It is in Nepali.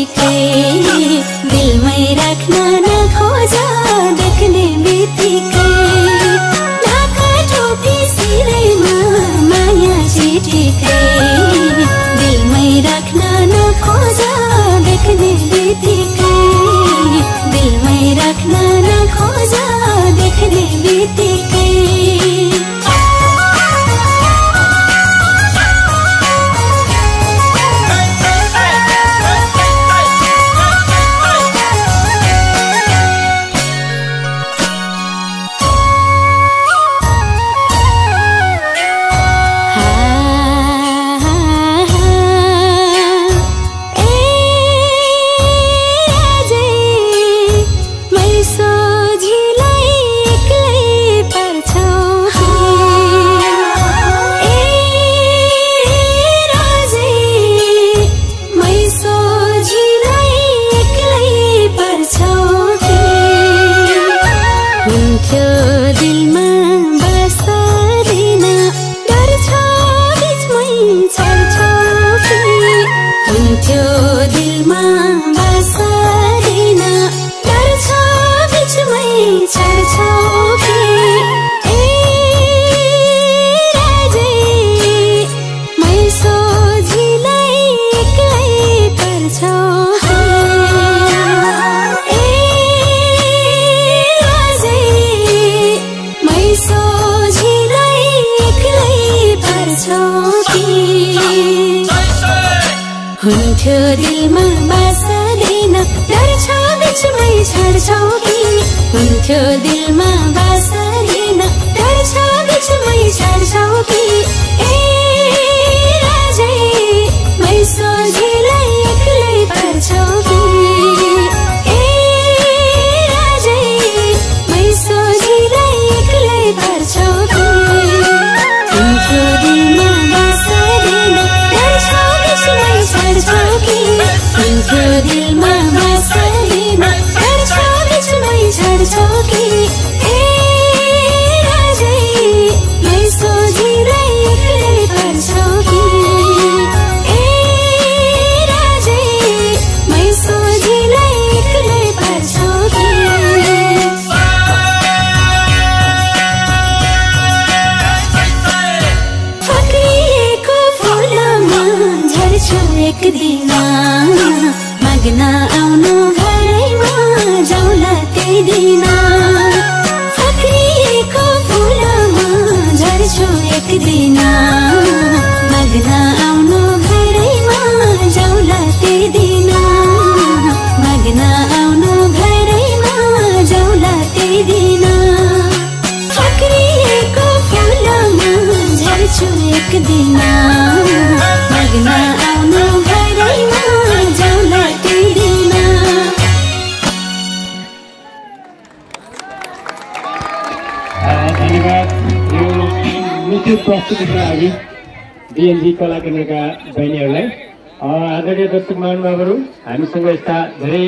बित्तिकै दिलमै राख्न नखोज देख्ने बित्तिकै ढाका टोपी सिरैमा माया चिठीकै दिलमै राख्न नखोज देख्ने बित्तिकै दिलमै राख्न नखोज देख्ने बित्तिकै दिलमा बस्दैन डर छ बिचमै छरछौकी हुन्थ्यो दिलमा बस्दैन डर छ बिचमै छरछौकी ए राजे मै सोझिलाई एक्लै पर्छौ हुन्थ्यो दिलमा बस्दैन डर छ बिचमै छड्छौकी हुन्थ्यो दिलमा बस्दैन डर छ बिचमै छड्छौकी ए राजे मै सोझिलाई एक्लै पर्छौकी ए राजे मै सोझिलाई एक्लै पर्छौकी हुन्थ्यो दिलमा बस्दैन डर छ बिचमै छड्छौकी हुन्थ्यो दिलमा बस्दैन डर छ बिचमै छड्छौकी ए राजे मै सोझिलाई एक्लै पर्छौकी ए राजे मै सोझिलाई एक्लै पर्छौकी एक दिन माग्न आउनु घरैमा जाउला त्यही दिन फक्रिएको फुलमा झर्छु एक दिन माग्न आउनु घरैमा जाउला त्यही दिन माग्न आउनु घरैमा जाउला त्यही दिन फक्रिएको फुलमा झर्छु एक दिन माग्न आउनु घरैमा जाउला त्यही दिन धन्यवाद यो नृत्य प्रस्तुतिका लागि बिएनजी कला केन्द्रका बहिनीहरूलाई आदरणीय दर्शक महानुभावहरू हामीसँग यस्ता धेरै